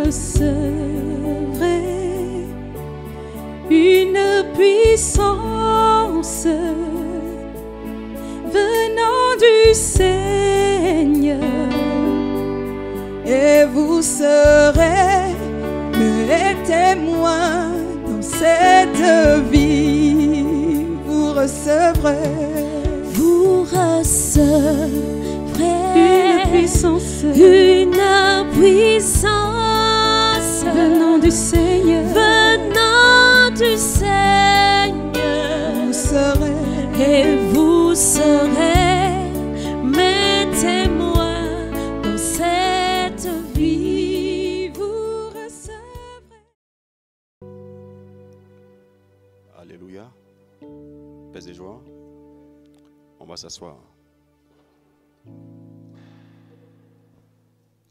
recevrez une puissance venant du Seigneur, et vous serez mes témoins dans cette vie. Vous recevrez une puissance venant du Seigneur, vous serez mes témoins dans cette vie. vous recevrez. Alléluia. Paix et joie. On va s'asseoir.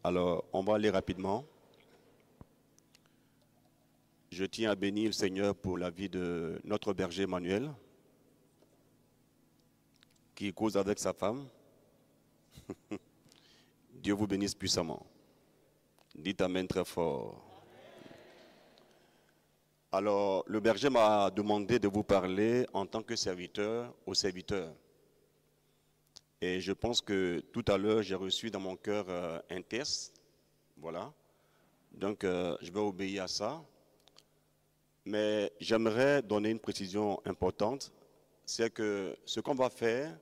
Alors, on va aller rapidement. Je tiens à bénir le Seigneur pour la vie de notre berger Emmanuel, qui cause avec sa femme. Dieu vous bénisse puissamment. Dites Amen très fort. Alors, le berger m'a demandé de vous parler en tant que serviteur aux serviteurs. Et je pense que tout à l'heure, j'ai reçu dans mon cœur un test. Voilà. Donc, je vais obéir à ça. Mais j'aimerais donner une précision importante. C'est que ce qu'on va faire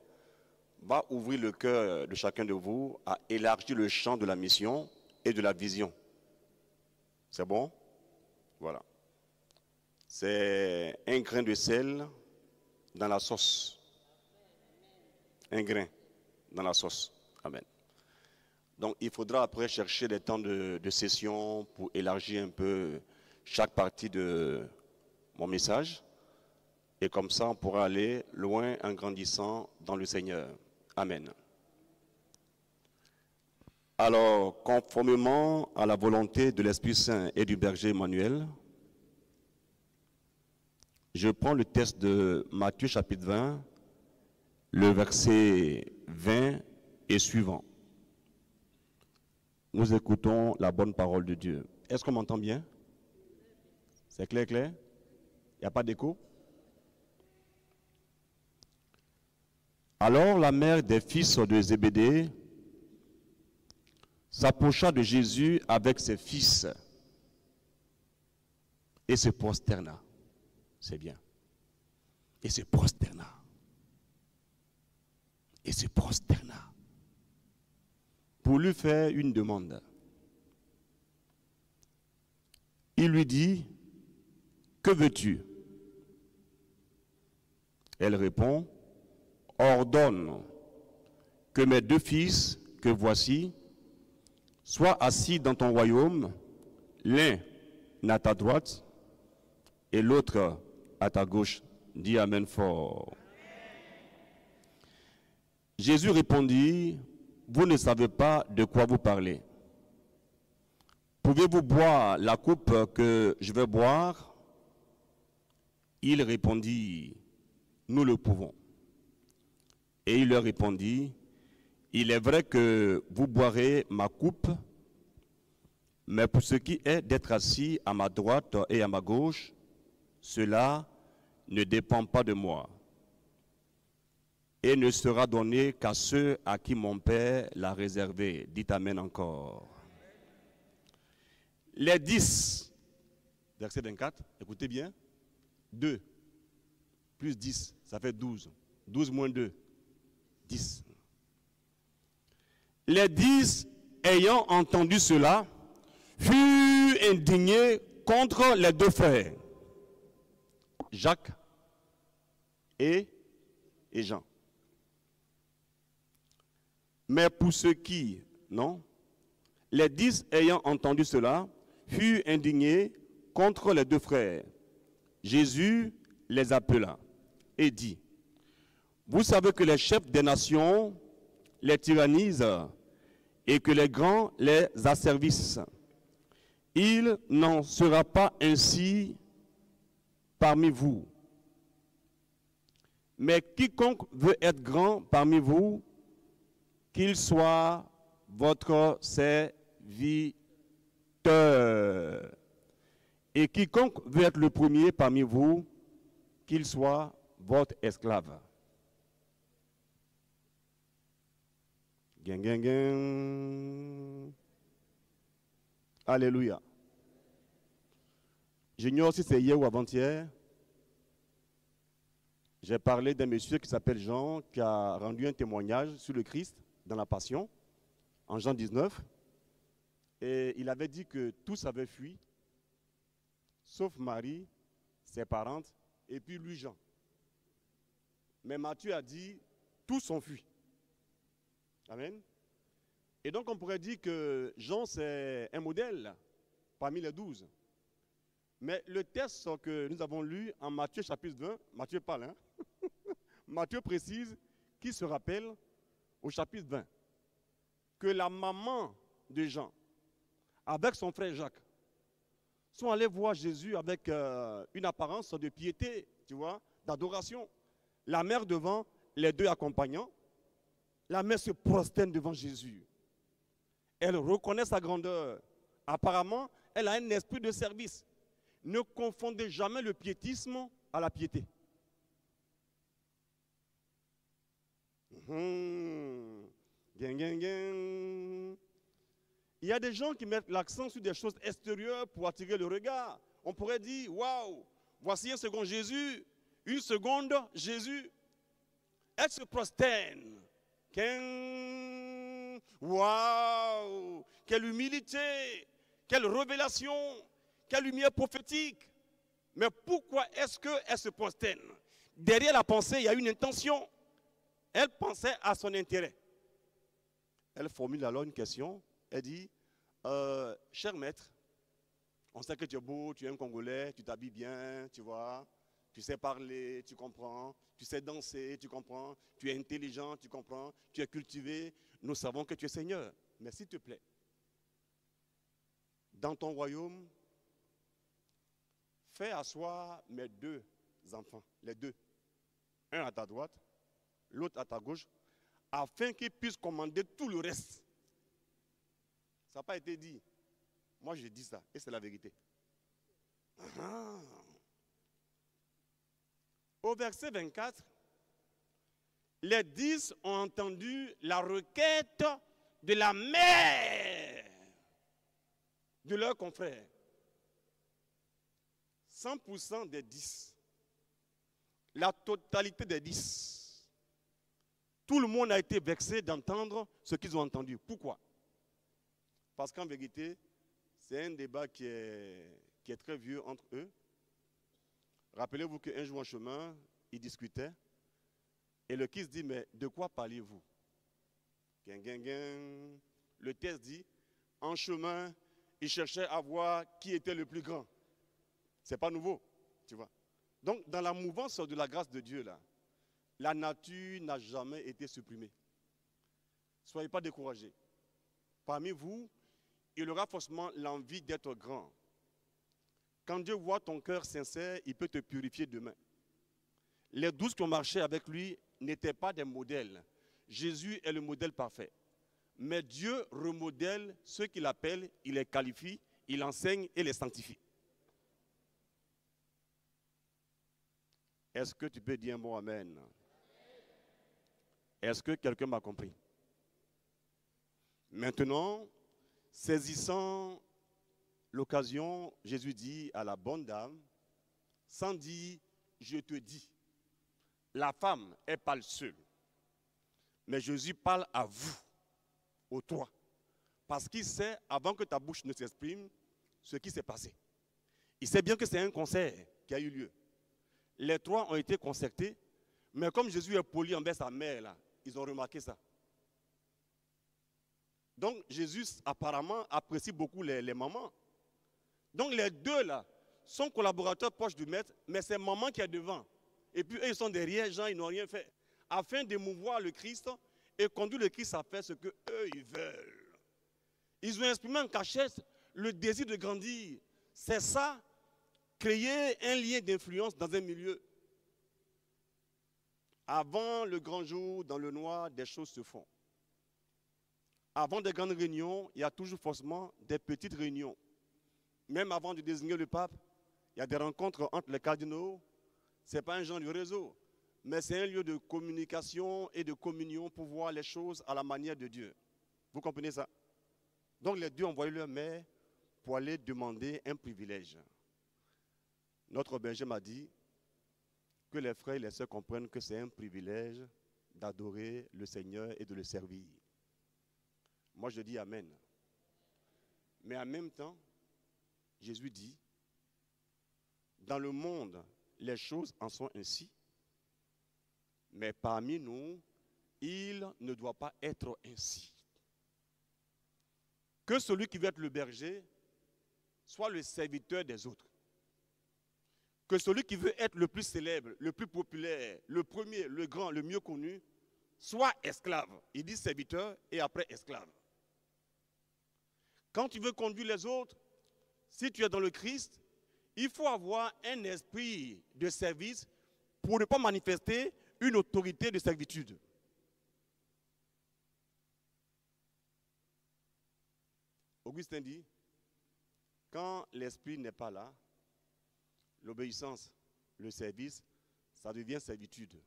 va ouvrir le cœur de chacun de vous à élargir le champ de la mission et de la vision. C'est bon? Voilà. C'est un grain de sel dans la sauce. Un grain dans la sauce. Amen. Donc, il faudra après chercher des temps de session pour élargir un peu chaque partie de mon message. Et comme ça, on pourra aller loin en grandissant dans le Seigneur. Amen. Alors, conformément à la volonté de l'Esprit Saint et du berger Emmanuel, je prends le texte de Matthieu chapitre 20, le verset 20 et suivant. Nous écoutons la bonne parole de Dieu. Est-ce qu'on m'entend bien? C'est clair, clair? Il n'y a pas d'écho? Alors la mère des fils de Zébédée s'approcha de Jésus avec ses fils et se prosterna. C'est bien. Et se prosterna. Et se prosterna. Pour lui faire une demande. Il lui dit, que veux-tu? Elle répond, ordonne que mes deux fils que voici soient assis dans ton royaume, l'un à ta droite et l'autre à ta gauche. Dis Amen fort. Jésus répondit, vous ne savez pas de quoi vous parlez. Pouvez-vous boire la coupe que je vais boire? Il répondit, nous le pouvons. Et il leur répondit, il est vrai que vous boirez ma coupe, mais pour ce qui est d'être assis à ma droite et à ma gauche, cela ne dépend pas de moi. Et ne sera donné qu'à ceux à qui mon Père l'a réservé. Dites Amen encore. Les 10, verset 24, écoutez bien, 2 plus 10, ça fait 12. 12 moins 2, 10. Les 10, ayant entendu cela, furent indignés contre les deux frères, Jacques et Jean. Mais pour ceux qui, non, les 10 ayant entendu cela, furent indignés contre les deux frères. Jésus les appela et dit, vous savez que les chefs des nations les tyrannisent et que les grands les asservissent. Il n'en sera pas ainsi parmi vous. Mais quiconque veut être grand parmi vous, qu'il soit votre serviteur. Et quiconque veut être le premier parmi vous, qu'il soit votre esclave. Gang, gang, gang. Alléluia. J'ignore si c'est hier ou avant-hier. J'ai parlé d'un monsieur qui s'appelle Jean, qui a rendu un témoignage sur le Christ dans la Passion, en Jean 19. Et il avait dit que tous avaient fui, sauf Marie, ses parentes, et puis lui, Jean. Mais Matthieu a dit, tous ont fui. Amen. Et donc on pourrait dire que Jean, c'est un modèle parmi les 12. Mais le texte que nous avons lu en Matthieu chapitre 20, Matthieu parle, hein? Matthieu précise qu'il se rappelle au chapitre 20 que la maman de Jean, avec son frère Jacques, sont allés voir Jésus avec une apparence de piété, tu vois, d'adoration. La mère devant, les deux accompagnants, la mère se prosterne devant Jésus. Elle reconnaît sa grandeur. Apparemment, elle a un esprit de service. Ne confondez jamais le piétisme à la piété. Gang, gang, gang. Il y a des gens qui mettent l'accent sur des choses extérieures pour attirer le regard. On pourrait dire, waouh, voici un second Jésus, une seconde Jésus. Elle se prosterne. Waouh, quelle humilité, quelle révélation, quelle lumière prophétique. Mais pourquoi est-ce qu'elle se prosterne? Derrière la pensée, il y a une intention. Elle pensait à son intérêt. Elle formule alors une question. Elle dit, cher maître, on sait que tu es beau, tu es un Congolais, tu t'habilles bien, tu vois, tu sais parler, tu comprends, tu sais danser, tu comprends, tu es intelligent, tu comprends, tu es cultivé, nous savons que tu es Seigneur. Mais s'il te plaît, dans ton royaume, fais asseoir mes deux enfants, les deux, un à ta droite, l'autre à ta gauche, afin qu'ils puissent commander tout le reste. Ça n'a pas été dit. Moi, j'ai dit ça, et c'est la vérité. Au verset 24, les 10 ont entendu la requête de la mère de leur confrère. 100% des 10. La totalité des 10. Tout le monde a été vexé d'entendre ce qu'ils ont entendu. Pourquoi? Parce qu'en vérité, c'est un débat qui est très vieux entre eux. Rappelez-vous qu'un jour en chemin, ils discutaient. Et le Christ dit, mais de quoi parliez-vous? Le texte dit, en chemin, ils cherchaient à voir qui était le plus grand. Ce n'est pas nouveau, tu vois. Donc, dans la mouvance de la grâce de Dieu, là, la nature n'a jamais été supprimée. Soyez pas découragés. Parmi vous, il aura forcément l'envie d'être grand. Quand Dieu voit ton cœur sincère, il peut te purifier demain. Les 12 qui ont marché avec lui n'étaient pas des modèles. Jésus est le modèle parfait. Mais Dieu remodèle ceux qu'il appelle, il les qualifie, il enseigne et les sanctifie. Est-ce que tu peux dire un bon amen? Est-ce que quelqu'un m'a compris? Maintenant, saisissant l'occasion, Jésus dit à la bonne dame, sans dire, je te dis, la femme, elle parle seule. Mais Jésus parle à vous, aux trois. Parce qu'il sait, avant que ta bouche ne s'exprime, ce qui s'est passé. Il sait bien que c'est un concert qui a eu lieu. Les trois ont été concertés, mais comme Jésus est poli envers sa mère, là, ils ont remarqué ça. Donc Jésus apparemment apprécie beaucoup les mamans. Donc les deux là sont collaborateurs proches du maître, mais c'est maman qui est devant. Et puis eux ils sont derrière, gens ils n'ont rien fait. Afin d'émouvoir le Christ et conduire le Christ à faire ce que eux ils veulent. Ils ont exprimé en cachette le désir de grandir. C'est ça, créer un lien d'influence dans un milieu. Avant le grand jour, dans le noir, des choses se font. Avant des grandes réunions, il y a toujours forcément des petites réunions. Même avant de désigner le pape, Il y a des rencontres entre les cardinaux. Ce n'est pas un genre de réseau, mais c'est un lieu de communication et de communion pour voir les choses à la manière de Dieu. Vous comprenez ça? Donc les deux ont envoyé leur mère pour aller demander un privilège. Notre berger m'a dit que les frères et les sœurs comprennent que c'est un privilège d'adorer le Seigneur et de le servir. Moi je dis Amen. Mais en même temps, Jésus dit, dans le monde, les choses en sont ainsi, mais parmi nous, il ne doit pas être ainsi. Que celui qui veut être le berger soit le serviteur des autres. Que celui qui veut être le plus célèbre, le plus populaire, le premier, le grand, le mieux connu, soit esclave. Il dit serviteur et après esclave. Quand tu veux conduire les autres, si tu es dans le Christ, il faut avoir un esprit de service pour ne pas manifester une autorité de servitude. Augustin dit, quand l'esprit n'est pas là, l'obéissance, le service, ça devient servitude.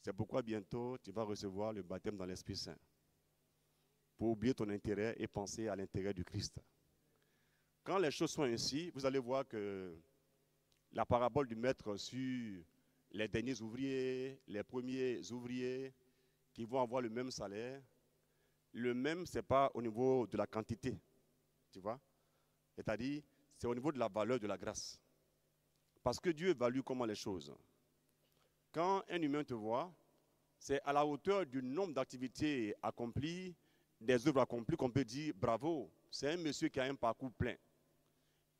C'est pourquoi bientôt tu vas recevoir le baptême dans l'Esprit Saint. Pour oublier ton intérêt et penser à l'intérêt du Christ. Quand les choses sont ainsi, vous allez voir que la parabole du maître sur les derniers ouvriers, les premiers ouvriers qui vont avoir le même salaire, le même, ce n'est pas au niveau de la quantité, tu vois. C'est-à-dire, c'est au niveau de la valeur de la grâce. Parce que Dieu évalue comment les choses. Quand un humain te voit, c'est à la hauteur du nombre d'activités accomplies, des œuvres accomplies qu'on peut dire bravo, c'est un monsieur qui a un parcours plein.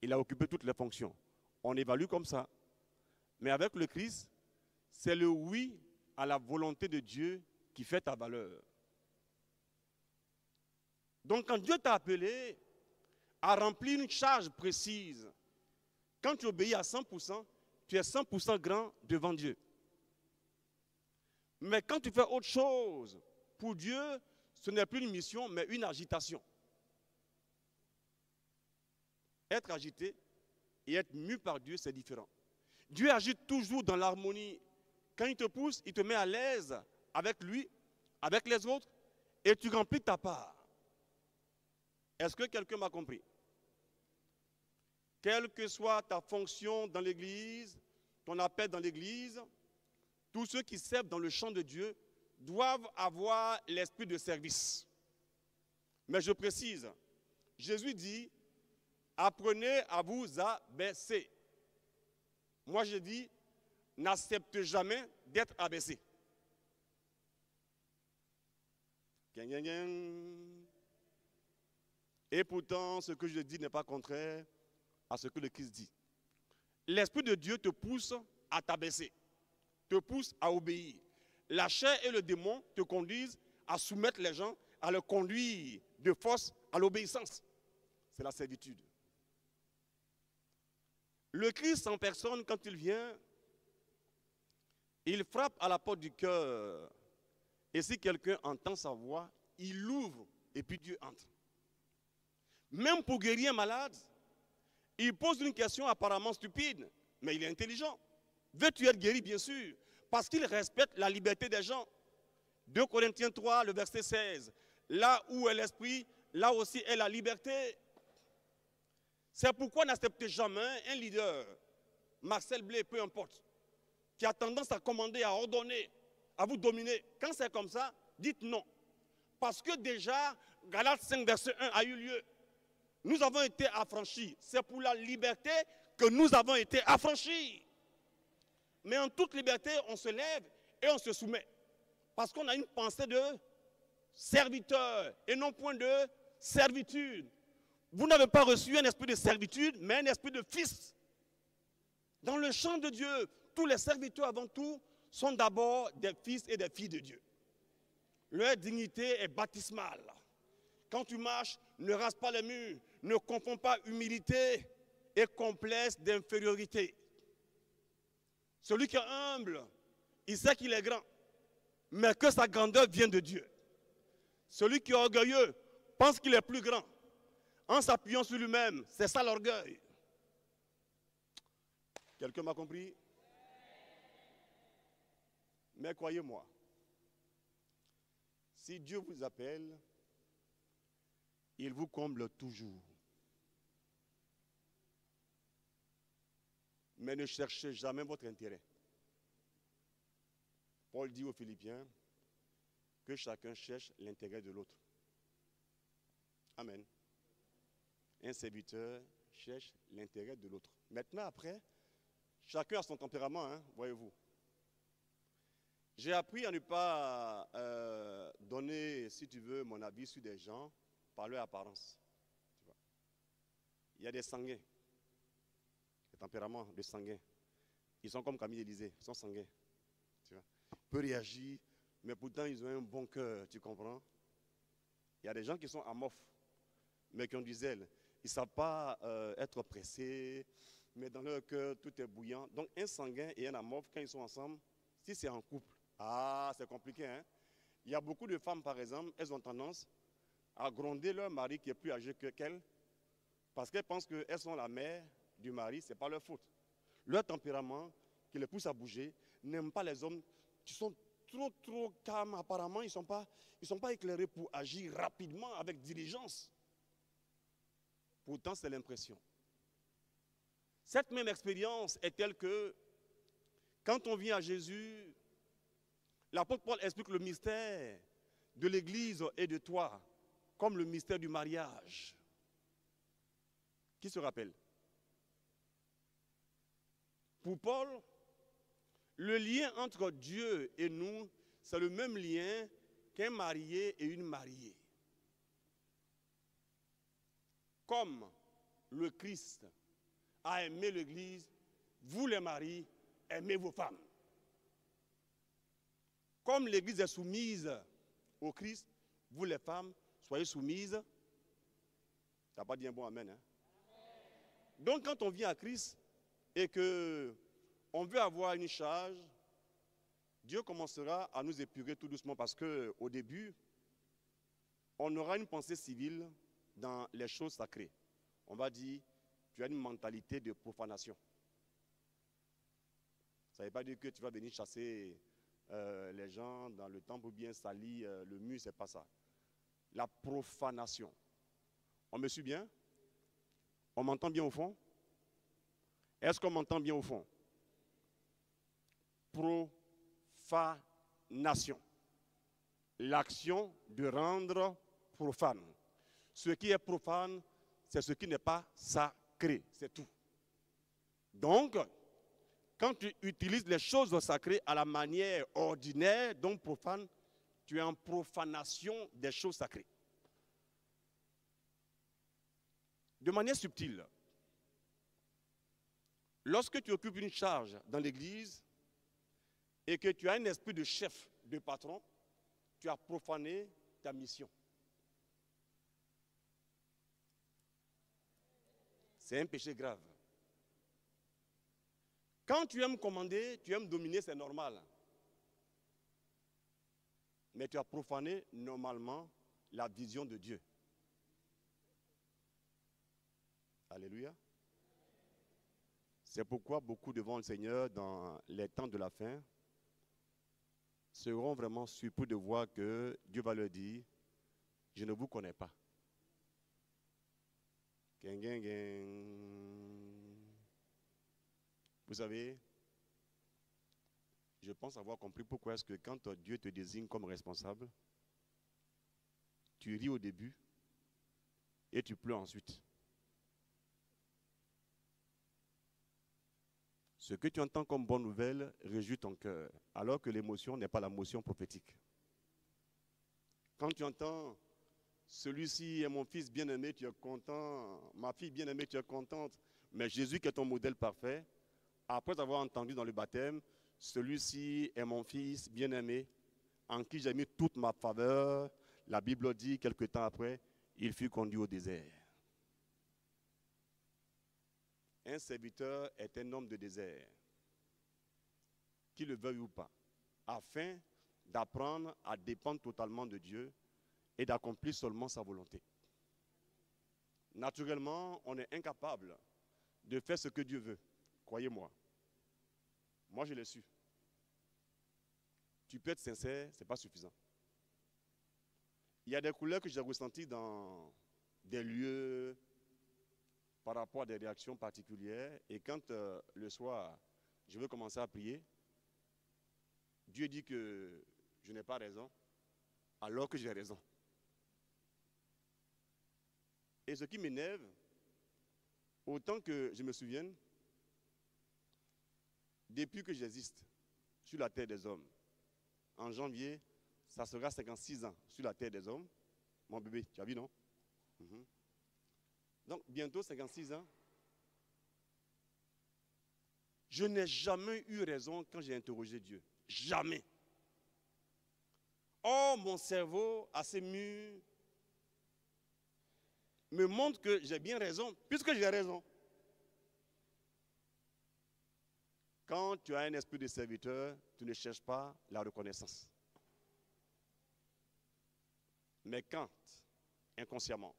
Il a occupé toutes les fonctions. On évalue comme ça. Mais avec le Christ, c'est le oui à la volonté de Dieu qui fait ta valeur. Donc quand Dieu t'a appelé à remplir une charge précise, quand tu obéis à 100%, tu es 100% grand devant Dieu. Mais quand tu fais autre chose, pour Dieu, ce n'est plus une mission, mais une agitation. Être agité et être mu par Dieu, c'est différent. Dieu agit toujours dans l'harmonie. Quand il te pousse, il te met à l'aise avec lui, avec les autres, et tu remplis ta part. Est-ce que quelqu'un m'a compris? Quelle que soit ta fonction dans l'église, ton appel dans l'église, tous ceux qui servent dans le champ de Dieu doivent avoir l'esprit de service. Mais je précise, Jésus dit, apprenez à vous abaisser. Moi je dis, n'accepte jamais d'être abaissé. Et pourtant, ce que je dis n'est pas contraire à ce que le Christ dit. L'Esprit de Dieu te pousse à t'abaisser, te pousse à obéir. La chair et le démon te conduisent à soumettre les gens, à les conduire de force à l'obéissance. C'est la servitude. Le Christ en personne, quand il vient, il frappe à la porte du cœur. Et si quelqu'un entend sa voix, il l'ouvre et puis Dieu entre. Même pour guérir un malade, il pose une question apparemment stupide, mais il est intelligent. Veux-tu être guéri? Bien sûr, parce qu'il respecte la liberté des gens. 2 Corinthiens 3, le verset 16. Là où est l'esprit, là aussi est la liberté. C'est pourquoi n'acceptez jamais un leader, Marcel Blé, peu importe, qui a tendance à commander, à ordonner, à vous dominer. Quand c'est comme ça, dites non. Parce que déjà, Galates 5, verset 1 a eu lieu. Nous avons été affranchis. C'est pour la liberté que nous avons été affranchis. Mais en toute liberté, on se lève et on se soumet. Parce qu'on a une pensée de serviteur et non point de servitude. Vous n'avez pas reçu un esprit de servitude, mais un esprit de fils. Dans le champ de Dieu, tous les serviteurs avant tout sont d'abord des fils et des filles de Dieu. Leur dignité est baptismale. Quand tu marches, ne rase pas les murs, ne confonds pas humilité et complexe d'infériorité. Celui qui est humble, il sait qu'il est grand, mais que sa grandeur vient de Dieu. Celui qui est orgueilleux pense qu'il est plus grand, en s'appuyant sur lui-même. C'est ça l'orgueil. Quelqu'un m'a compris? Mais croyez-moi, si Dieu vous appelle, il vous comble toujours. Mais ne cherchez jamais votre intérêt. Paul dit aux Philippiens que chacun cherche l'intérêt de l'autre. Amen. Un serviteur cherche l'intérêt de l'autre. Maintenant, après, chacun a son tempérament, hein, voyez-vous. J'ai appris à ne pas donner, si tu veux, mon avis sur des gens par leur apparence. Tu vois. Il y a des sanguins, des tempéraments de sanguins. Ils sont comme Camille Élysée, ils sont sanguins. Tu vois. Ils peuvent réagir, mais pourtant ils ont un bon cœur, tu comprends? Il y a des gens qui sont amorphes, mais qui ont du zèle. Ils ne savent pas être pressés, mais dans leur cœur, tout est bouillant. Donc un sanguin et un amorphe, quand ils sont ensemble, si c'est en couple, c'est compliqué, hein? Il y a beaucoup de femmes, par exemple, elles ont tendance à gronder leur mari qui est plus âgé qu'elles, parce qu'elles pensent qu'elles sont la mère du mari, ce n'est pas leur faute. Leur tempérament, qui les pousse à bouger, n'aime pas les hommes qui sont trop calmes. Apparemment, ils ne sont pas éclairés pour agir rapidement, avec diligence. Pourtant, c'est l'impression. Cette même expérience est telle que, quand on vient à Jésus, l'apôtre Paul explique le mystère de l'Église et de toi, comme le mystère du mariage. Qui se rappelle? Pour Paul, le lien entre Dieu et nous, c'est le même lien qu'un marié et une mariée. Comme le Christ a aimé l'Église, vous les maris, aimez vos femmes. Comme l'Église est soumise au Christ, vous les femmes, soyez soumises. Tu n'as pas dit un bon amen, hein? Donc quand on vient à Christ et qu'on veut avoir une charge, Dieu commencera à nous épurer tout doucement parce qu'au début, on aura une pensée civile dans les choses sacrées. On va dire, tu as une mentalité de profanation. Ça ne veut pas dire que tu vas venir chasser les gens dans le temple ou bien salir le mur, ce n'est pas ça. La profanation. On me suit bien? On m'entend bien au fond? Est-ce qu'on m'entend bien au fond? Profanation. L'action de rendre profane. Ce qui est profane, c'est ce qui n'est pas sacré, c'est tout. Donc, quand tu utilises les choses sacrées à la manière ordinaire, donc profane, tu es en profanation des choses sacrées. De manière subtile, lorsque tu occupes une charge dans l'église et que tu as un esprit de chef, de patron, tu as profané ta mission. C'est un péché grave. Quand tu aimes commander, tu aimes dominer, c'est normal. Mais tu as profané normalement la vision de Dieu. Alléluia. C'est pourquoi beaucoup devant le Seigneur, dans les temps de la fin, seront vraiment surpris de voir que Dieu va leur dire, je ne vous connais pas. Vous savez, je pense avoir compris pourquoi est-ce que quand Dieu te désigne comme responsable, tu ris au début et tu pleures ensuite. Ce que tu entends comme bonne nouvelle réjouit ton cœur, alors que l'émotion n'est pas la motion prophétique. Quand tu entends celui-ci est mon fils bien-aimé, tu es content, ma fille bien-aimée, tu es contente, mais Jésus qui est ton modèle parfait, après avoir entendu dans le baptême, celui-ci est mon fils bien-aimé, en qui j'ai mis toute ma faveur, la Bible dit, quelque temps après, il fut conduit au désert. Un serviteur est un homme de désert, qu'il le veuille ou pas, afin d'apprendre à dépendre totalement de Dieu et d'accomplir seulement sa volonté. naturellement, on est incapable de faire ce que Dieu veut. Croyez-moi. Moi, je l'ai su. Tu peux être sincère, ce n'est pas suffisant. Il y a des couleurs que j'ai ressenties dans des lieux par rapport à des réactions particulières. Et quand le soir, je veux commencer à prier, Dieu dit que je n'ai pas raison, alors que j'ai raison. Et ce qui m'énerve, autant que je me souvienne, depuis que j'existe sur la terre des hommes, en janvier, ça sera 56 ans sur la terre des hommes. Mon bébé, tu as vu, non? Donc, bientôt 56 ans. Je n'ai jamais eu raison quand j'ai interrogé Dieu. Jamais. Or, mon cerveau, assez mûr, me montre que j'ai bien raison, puisque j'ai raison. Quand tu as un esprit de serviteur, tu ne cherches pas la reconnaissance. Mais quand, inconsciemment,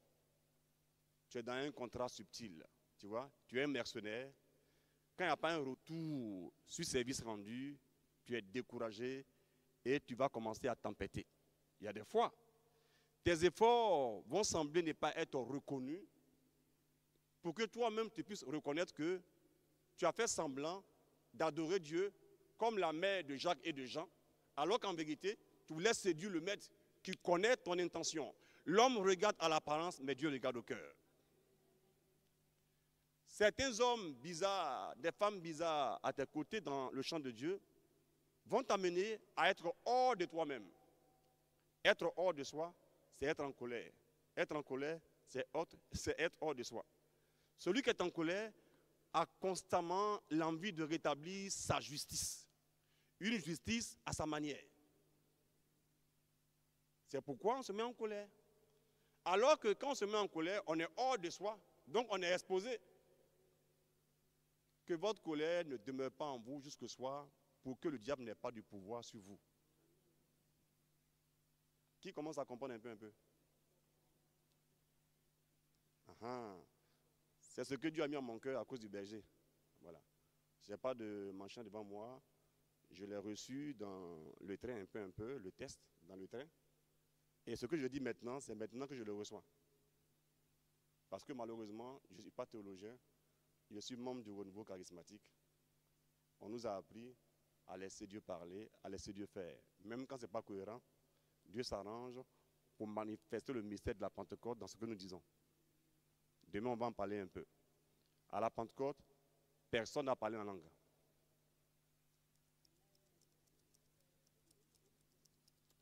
tu es dans un contrat subtil, tu vois, tu es un mercenaire, quand il n'y a pas un retour sur service rendu, tu es découragé et tu vas commencer à tempêter. Il y a des fois, tes efforts vont sembler ne pas être reconnus pour que toi-même tu puisses reconnaître que tu as fait semblant d'adorer Dieu comme la mère de Jacques et de Jean, alors qu'en vérité, tu voulais séduire le maître qui connaît ton intention. L'homme regarde à l'apparence, mais Dieu regarde au cœur. Certains hommes bizarres, des femmes bizarres à tes côtés dans le champ de Dieu vont t'amener à être hors de toi-même. Être hors de soi, c'est être en colère. Être en colère, c'est être hors de soi. Celui qui est en colère a constamment l'envie de rétablir sa justice. Une justice à sa manière. C'est pourquoi on se met en colère. Alors que quand on se met en colère, on est hors de soi, donc on est exposé. Que votre colère ne demeure pas en vous jusqu'au soir pour que le diable n'ait pas du pouvoir sur vous. Qui commence à comprendre un peu? C'est ce que Dieu a mis en mon cœur à cause du berger. Voilà. Je n'ai pas de machin devant moi. Je l'ai reçu dans le train un peu, le test dans le train. Et ce que je dis maintenant, c'est maintenant que je le reçois. Parce que malheureusement, je ne suis pas théologien. Je suis membre du renouveau charismatique. On nous a appris à laisser Dieu parler, à laisser Dieu faire. Même quand ce n'est pas cohérent, Dieu s'arrange pour manifester le mystère de la Pentecôte dans ce que nous disons. Demain, on va en parler un peu. À la Pentecôte, personne n'a parlé en langue.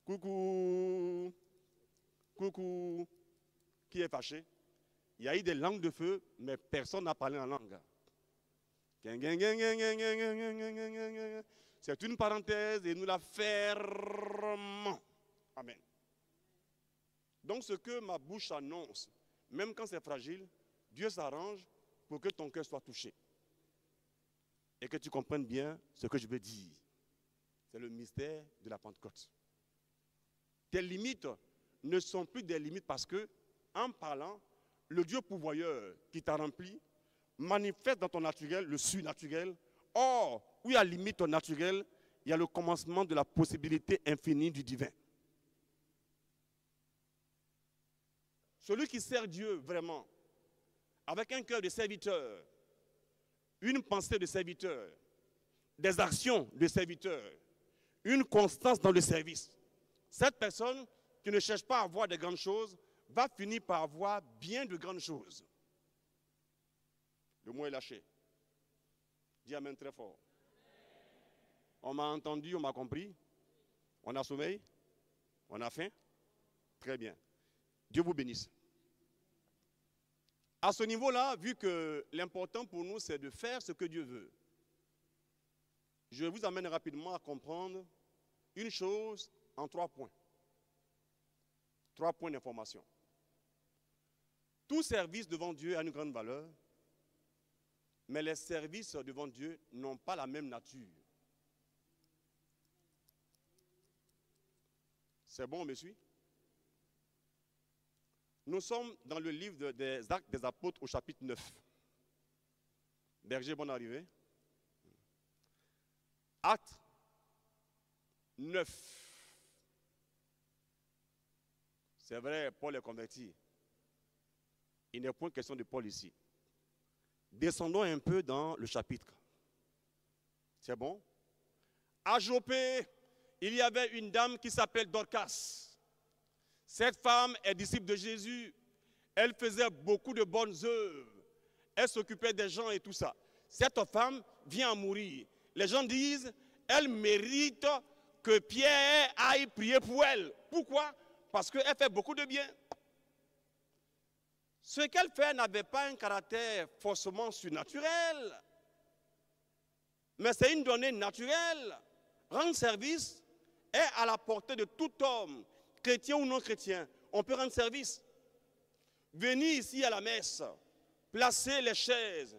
Coucou. Coucou. Qui est fâché? Il y a eu des langues de feu, mais personne n'a parlé en langue. C'est une parenthèse et nous la fermons. Amen. Donc ce que ma bouche annonce, même quand c'est fragile, Dieu s'arrange pour que ton cœur soit touché. Et que tu comprennes bien ce que je veux dire. C'est le mystère de la Pentecôte. Tes limites ne sont plus des limites parce que, en parlant, le Dieu pourvoyeur qui t'a rempli manifeste dans ton naturel le surnaturel. Or, où il y a limite au naturel, il y a le commencement de la possibilité infinie du divin. Celui qui sert Dieu vraiment, avec un cœur de serviteur, une pensée de serviteur, des actions de serviteur, une constance dans le service, cette personne qui ne cherche pas à avoir de grandes choses, va finir par avoir bien de grandes choses. Le mot est lâché. Dis amen très fort. On m'a entendu, on m'a compris. On a sommeil. On a faim. Très bien. Dieu vous bénisse. À ce niveau-là, vu que l'important pour nous, c'est de faire ce que Dieu veut, je vous amène rapidement à comprendre une chose en 3 points. 3 points d'information. Tout service devant Dieu a une grande valeur, mais les services devant Dieu n'ont pas la même nature. C'est bon, on me suit? Nous sommes dans le livre des Actes des Apôtres au chapitre 9. Berger, bonne arrivée. Acte 9. C'est vrai, Paul est converti. Il n'est point question de Paul ici. Descendons un peu dans le chapitre. C'est bon? À Jopé, il y avait une dame qui s'appelle Dorcas. Cette femme est disciple de Jésus. Elle faisait beaucoup de bonnes œuvres. Elle s'occupait des gens et tout ça. Cette femme vient à mourir. Les gens disent, elle mérite que Pierre aille prier pour elle. Pourquoi? Parce qu'elle fait beaucoup de bien. Ce qu'elle fait n'avait pas un caractère forcément surnaturel. Mais c'est une donnée naturelle. Rendre service est à la portée de tout homme, chrétien ou non chrétien. On peut rendre service. Venir ici à la messe, placer les chaises,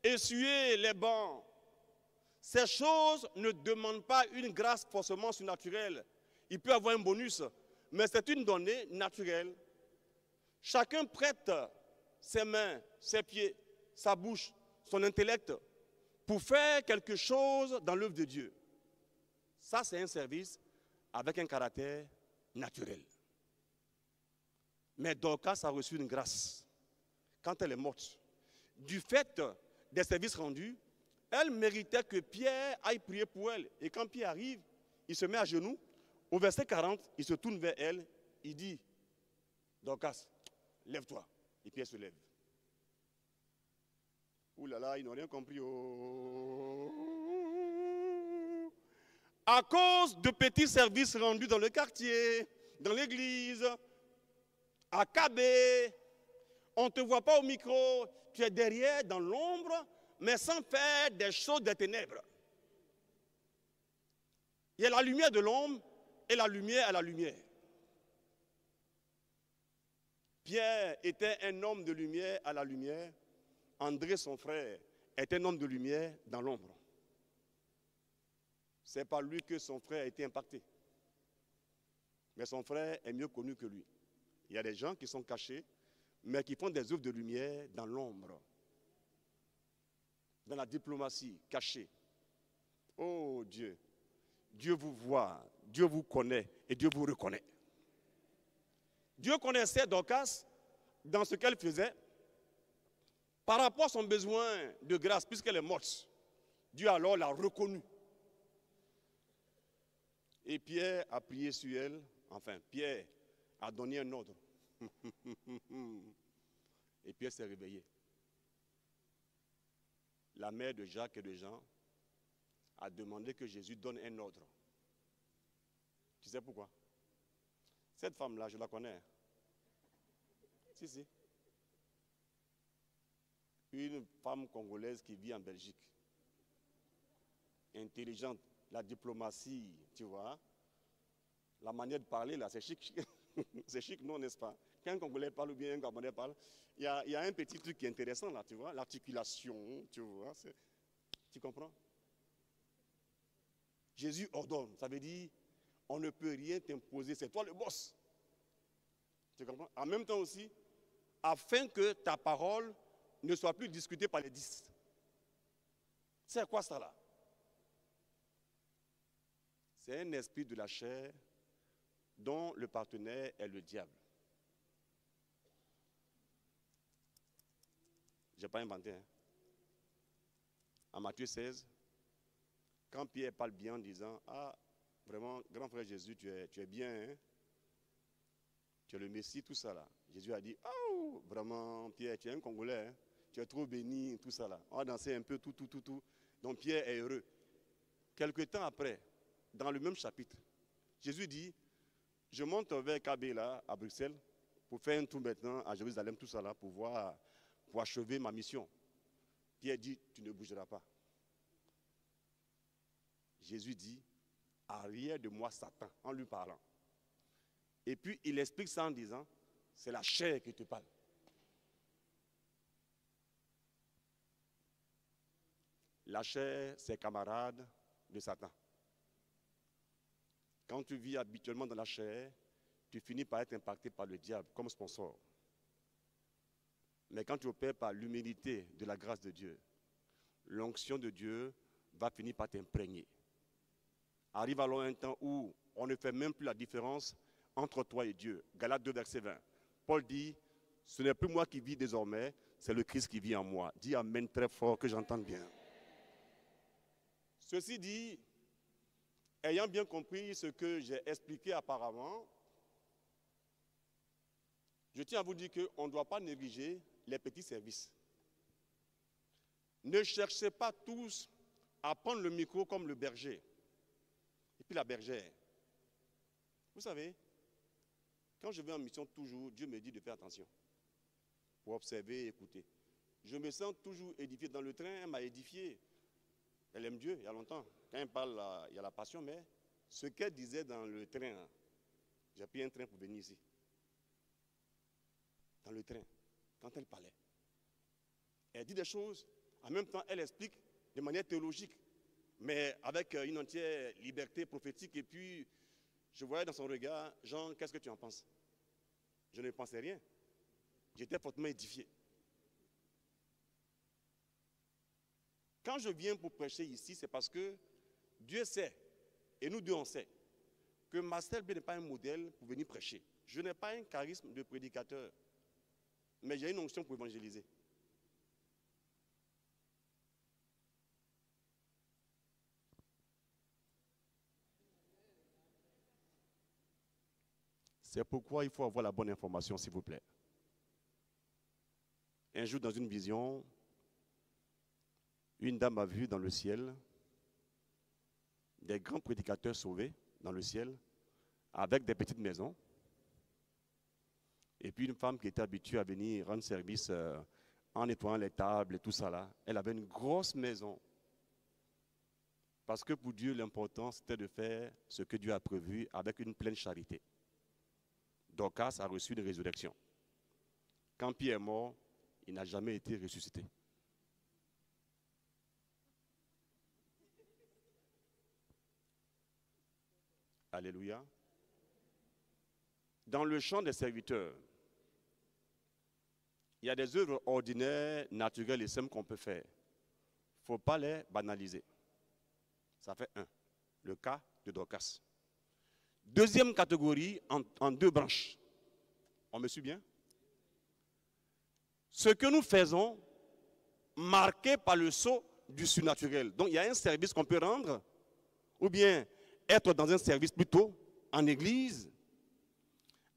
essuyer les bancs. Ces choses ne demandent pas une grâce forcément surnaturelle. Il peut y avoir un bonus, mais c'est une donnée naturelle. Chacun prête ses mains, ses pieds, sa bouche, son intellect pour faire quelque chose dans l'œuvre de Dieu. Ça, c'est un service avec un caractère naturel. Mais Dorcas a reçu une grâce quand elle est morte. Du fait des services rendus, elle méritait que Pierre aille prier pour elle. Et quand Pierre arrive, il se met à genoux. Au verset 40, il se tourne vers elle. Il dit, Dorcas, lève-toi. Et Pierre se lève. Ouh là là, ils n'ont rien compris. Oh. À cause de petits services rendus dans le quartier, dans l'église, à Cabé, on ne te voit pas au micro, tu es derrière, dans l'ombre, mais sans faire des choses des ténèbres. Il y a la lumière de l'ombre et la lumière à la lumière. Pierre était un homme de lumière à la lumière. André, son frère, est un homme de lumière dans l'ombre. C'est par lui que son frère a été impacté. Mais son frère est mieux connu que lui. Il y a des gens qui sont cachés, mais qui font des œuvres de lumière dans l'ombre. Dans la diplomatie, cachée. Oh Dieu, Dieu vous voit, Dieu vous connaît et Dieu vous reconnaît. Dieu connaissait Dorcas dans ce qu'elle faisait par rapport à son besoin de grâce, puisqu'elle est morte. Dieu alors l'a reconnue. Et Pierre a prié sur elle, enfin Pierre a donné un ordre. Et Pierre s'est réveillé. La mère de Jacques et de Jean a demandé que Jésus donne un ordre. Tu sais pourquoi? Cette femme-là, je la connais. Si. Une femme congolaise qui vit en Belgique. Intelligente, la diplomatie, tu vois. La manière de parler, là, c'est chic. C'est chic, non, n'est-ce pas? Quand un Congolais parle ou bien un Gabonais parle, il y a un petit truc qui est intéressant, là, tu vois. L'articulation, tu vois. Tu comprends? Jésus ordonne, ça veut dire, on ne peut rien t'imposer, c'est toi le boss. Tu comprends? En même temps aussi, afin que ta parole ne soit plus discutée par les 10. C'est quoi ça là? C'est un esprit de la chair dont le partenaire est le diable. Je n'ai pas inventé. Hein. En Matthieu 16, quand Pierre parle bien en disant, ah, vraiment, grand frère Jésus, tu es bien, hein? Tu es le Messie, tout ça là. Jésus a dit, oh, vraiment, Pierre, tu es un Congolais, hein? Tu es trop béni, tout ça là. On a dansé un peu, tout. Donc Pierre est heureux. Quelque temps après, dans le même chapitre, Jésus dit, je monte vers Kabé là, à Bruxelles, pour faire un tour maintenant à Jérusalem, tout ça là, pour achever ma mission. Pierre dit, tu ne bougeras pas. Jésus dit, arrière de moi Satan, en lui parlant. Et puis il explique ça en disant, c'est la chair qui te parle. La chair, c'est camarade de Satan. Quand tu vis habituellement dans la chair, tu finis par être impacté par le diable comme sponsor. Mais quand tu opères par l'humilité de la grâce de Dieu, l'onction de Dieu va finir par t'imprégner. Arrive alors un temps où on ne fait même plus la différence entre toi et Dieu. Galates 2, verset 20. Paul dit, ce n'est plus moi qui vis désormais, c'est le Christ qui vit en moi. Dis amen très fort, que j'entende bien. Ceci dit, ayant bien compris ce que j'ai expliqué auparavant, je tiens à vous dire qu'on ne doit pas négliger les petits services. Ne cherchez pas tous à prendre le micro comme le berger. Et puis la bergère. Vous savez, quand je vais en mission, toujours, Dieu me dit de faire attention. Pour observer et écouter. Je me sens toujours édifié. Dans le train, elle m'a édifié. Elle aime Dieu, il y a longtemps. Quand elle parle, il y a la passion, mais ce qu'elle disait dans le train, j'ai pris un train pour venir ici. Dans le train, quand elle parlait. Elle dit des choses, en même temps, elle explique de manière théologique, mais avec une entière liberté prophétique. Et puis, je voyais dans son regard, Jean, qu'est-ce que tu en penses? Je ne pensais rien. J'étais fortement édifié. Quand je viens pour prêcher ici, c'est parce que Dieu sait, et nous deux on sait, que Marcel B n'est pas un modèle pour venir prêcher. Je n'ai pas un charisme de prédicateur, mais j'ai une onction pour évangéliser. C'est pourquoi il faut avoir la bonne information, s'il vous plaît. Un jour, dans une vision, une dame a vu dans le ciel des grands prédicateurs sauvés dans le ciel, avec des petites maisons. Et puis une femme qui était habituée à venir rendre service en nettoyant les tables et tout ça là. Elle avait une grosse maison. Parce que pour Dieu, l'important, c'était de faire ce que Dieu a prévu avec une pleine charité. Dorcas a reçu une résurrection. Quand Pierre est mort, il n'a jamais été ressuscité. Alléluia. Dans le champ des serviteurs, il y a des œuvres ordinaires, naturelles et simples qu'on peut faire. Il ne faut pas les banaliser. Ça fait un, le cas de Dorcas. Deuxième catégorie, en deux branches. On me suit bien? Ce que nous faisons, marqué par le sceau du surnaturel. Donc il y a un service qu'on peut rendre, ou bien être dans un service plutôt en église,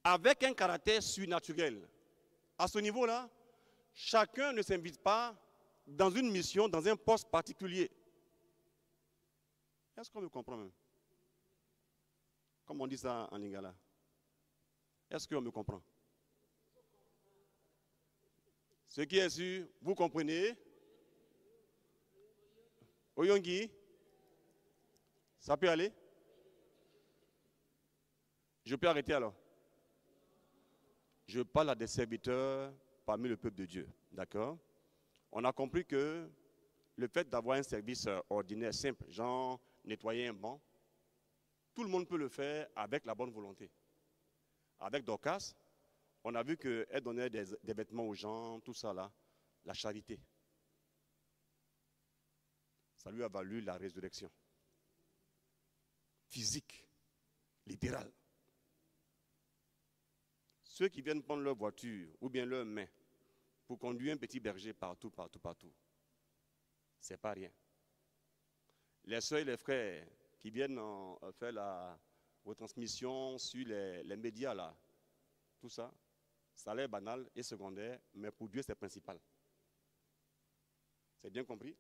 avec un caractère surnaturel. À ce niveau-là, chacun ne s'invite pas dans une mission, dans un poste particulier. Est-ce qu'on me comprend même? Comme on dit ça en lingala. Est-ce qu'on me comprend? Ce qui est sûr, vous comprenez? Oyongi? Ça peut aller? Je peux arrêter alors? Je parle à des serviteurs parmi le peuple de Dieu. D'accord? On a compris que le fait d'avoir un service ordinaire, simple, genre nettoyer un banc, tout le monde peut le faire avec la bonne volonté. Avec Dorcas, on a vu qu'elle donnait des vêtements aux gens, tout ça là, la charité. Ça lui a valu la résurrection. Physique, littérale. Ceux qui viennent prendre leur voiture ou bien leurs mains pour conduire un petit berger partout, c'est pas rien. Les soeurs et les frères qui viennent faire la retransmission sur les médias là, tout ça, ça a l'air banal et secondaire, mais pour Dieu c'est principal. C'est bien compris?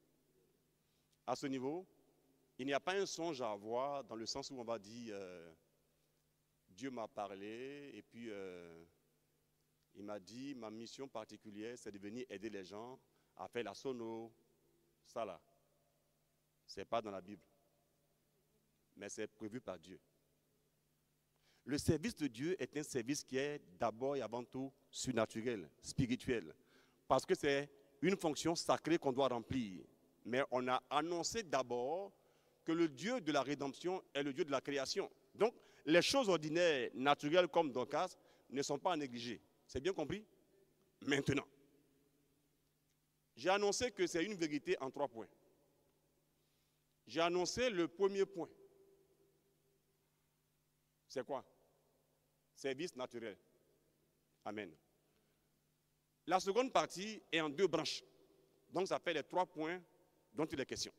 À ce niveau, il n'y a pas un songe à avoir dans le sens où on va dire Dieu m'a parlé et puis il m'a dit ma mission particulière c'est de venir aider les gens à faire la sono, ça là. C'est pas dans la Bible, mais c'est prévu par Dieu. Le service de Dieu est un service qui est d'abord et avant tout surnaturel, spirituel, parce que c'est une fonction sacrée qu'on doit remplir. Mais on a annoncé d'abord que le Dieu de la rédemption est le Dieu de la création. Donc, les choses ordinaires, naturelles comme Dorcas, ne sont pas à négliger. C'est bien compris? Maintenant, J'ai annoncé que c'est une vérité en 3 points. J'ai annoncé le premier point. C'est quoi? Service naturel. Amen. La seconde partie est en 2 branches. Donc ça fait les 3 points dont il est question.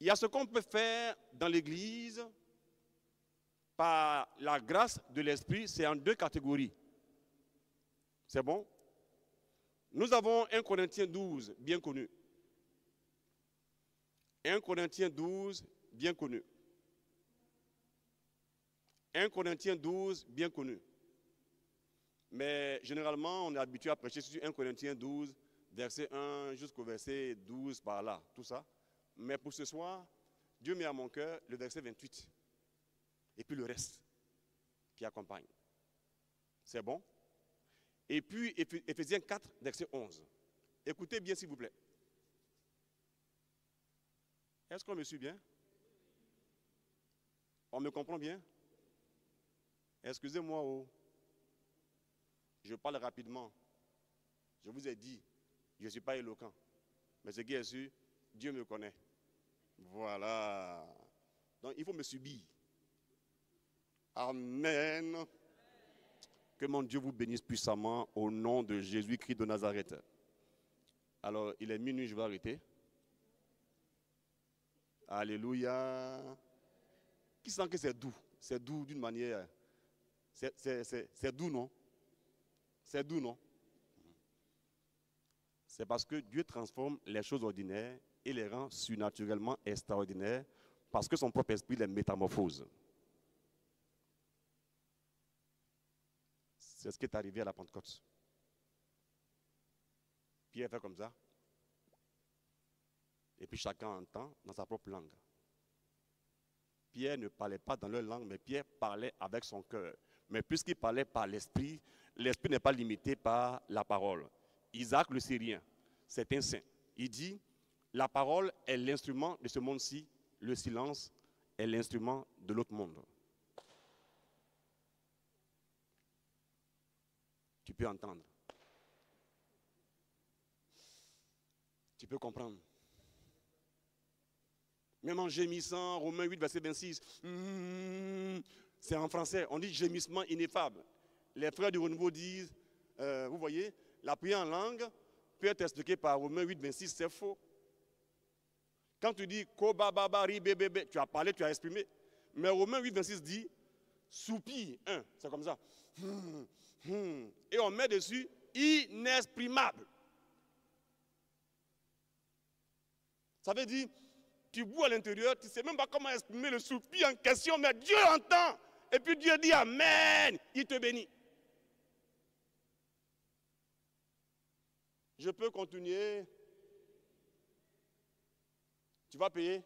Il y a ce qu'on peut faire dans l'Église par la grâce de l'Esprit, c'est en 2 catégories. C'est bon? Nous avons 1 Corinthiens 12, bien connu. 1 Corinthiens 12, bien connu. 1 Corinthiens 12, bien connu. Mais généralement, on est habitué à prêcher sur 1 Corinthiens 12, verset 1 jusqu'au verset 12, par là, tout ça. Mais pour ce soir, Dieu met à mon cœur le verset 28. Et puis le reste qui accompagne. C'est bon? Et puis Éphésiens 4, verset 11. Écoutez bien s'il vous plaît. Est-ce qu'on me suit bien? On me comprend bien? Excusez-moi, oh. Je parle rapidement. Je vous ai dit, je ne suis pas éloquent. Mais ce qui est sûr, Dieu me connaît. Voilà. Donc il faut me subir. Amen. Que mon Dieu vous bénisse puissamment au nom de Jésus-Christ de Nazareth. Alors, il est minuit, je vais arrêter. Alléluia. Qui sent que c'est doux? C'est doux d'une manière... C'est doux, non? C'est doux, non? C'est parce que Dieu transforme les choses ordinaires et les rend surnaturellement extraordinaires parce que son propre esprit les métamorphose. C'est ce qui est arrivé à la Pentecôte. Pierre fait comme ça. Et puis chacun entend dans sa propre langue. Pierre ne parlait pas dans leur langue, mais Pierre parlait avec son cœur. Mais puisqu'il parlait par l'esprit, l'esprit n'est pas limité par la parole. Isaac le Syrien, c'est un saint. Il dit, la parole est l'instrument de ce monde-ci, le silence est l'instrument de l'autre monde. Tu peux entendre. Tu peux comprendre. Même en gémissant, Romains 8, verset 26, c'est en français, on dit gémissement ineffable. Les frères du renouveau disent, vous voyez, la prière en langue peut être expliquée par Romains 8, 26, c'est faux. Quand tu dis kobababari bébébé, tu as parlé, tu as exprimé. Mais Romains 8, 26 dit, soupir, c'est comme ça. Et on met dessus inexprimable. Ça veut dire, tu bois à l'intérieur, tu ne sais même pas comment exprimer le soupir en question, mais Dieu entend. Et puis Dieu dit Amen, il te bénit. Je peux continuer. Tu vas payer?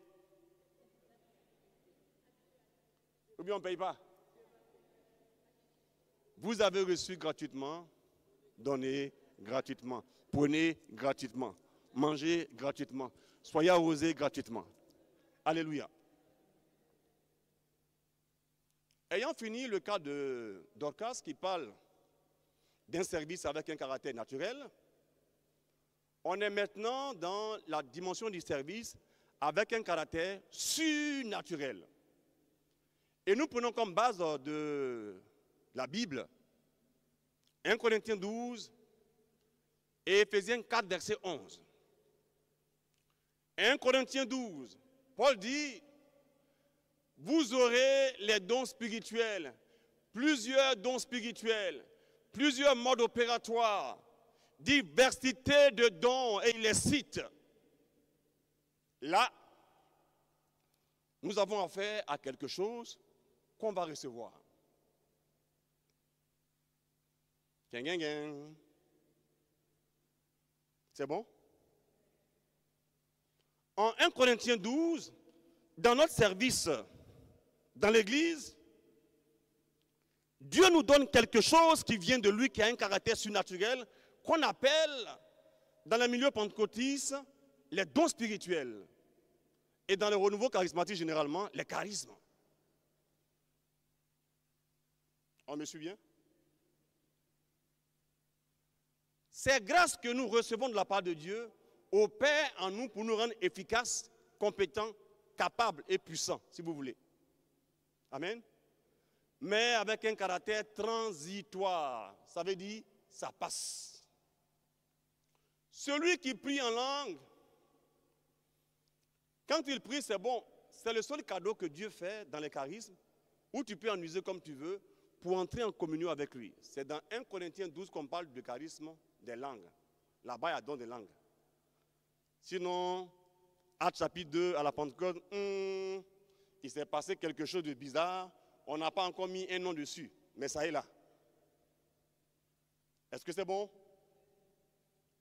Ou bien on ne paye pas? Vous avez reçu gratuitement, donnez gratuitement, prenez gratuitement, mangez gratuitement, soyez arrosés gratuitement. Alléluia. Ayant fini le cas de Dorcas qui parle d'un service avec un caractère naturel, on est maintenant dans la dimension du service avec un caractère surnaturel. Et nous prenons comme base de la Bible 1 Corinthiens 12 et Éphésiens 4, verset 11. 1 Corinthiens 12, Paul dit, vous aurez les dons spirituels, plusieurs dons spirituels, plusieurs modes opératoires, diversité de dons, et il les cite. Là, nous avons affaire à quelque chose qu'on va recevoir. C'est bon? En 1 Corinthiens 12, dans notre service, dans l'église, Dieu nous donne quelque chose qui vient de lui, qui a un caractère surnaturel, qu'on appelle, dans le milieu pentecôtiste, les dons spirituels. Et dans le renouveau charismatique, généralement, les charismes. On me suit bien? Ces grâces que nous recevons de la part de Dieu opèrent en nous pour nous rendre efficaces, compétents, capables et puissants, si vous voulez. Amen. Mais avec un caractère transitoire. Ça veut dire, ça passe. Celui qui prie en langue, quand il prie, c'est bon. C'est le seul cadeau que Dieu fait dans les charismes, où tu peux en user comme tu veux pour entrer en communion avec lui. C'est dans 1 Corinthiens 12 qu'on parle du charisme des langues. Là-bas, il y a don des langues. Sinon, Actes chapitre 2, à la Pentecôte, il s'est passé quelque chose de bizarre. On n'a pas encore mis un nom dessus, mais ça est là. Est-ce que c'est bon?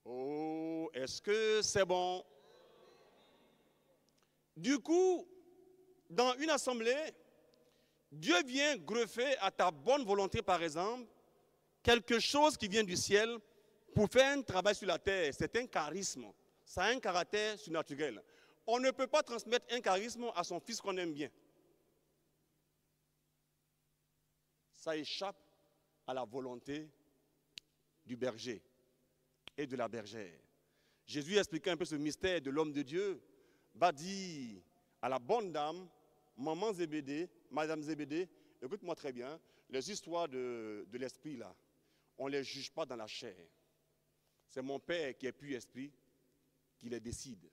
Oh, est-ce que c'est bon? Du coup, dans une assemblée, Dieu vient greffer à ta bonne volonté, par exemple, quelque chose qui vient du ciel pour faire un travail sur la terre. C'est un charisme. Ça a un caractère surnaturel. On ne peut pas transmettre un charisme à son fils qu'on aime bien. Ça échappe à la volonté du berger et de la bergère. Jésus expliquait un peu ce mystère de l'homme de Dieu. Va dire à la bonne dame, maman Zébédée, madame Zébédée, écoute-moi très bien, les histoires de l'esprit là, on ne les juge pas dans la chair. C'est mon Père qui est puis esprit qui les décide.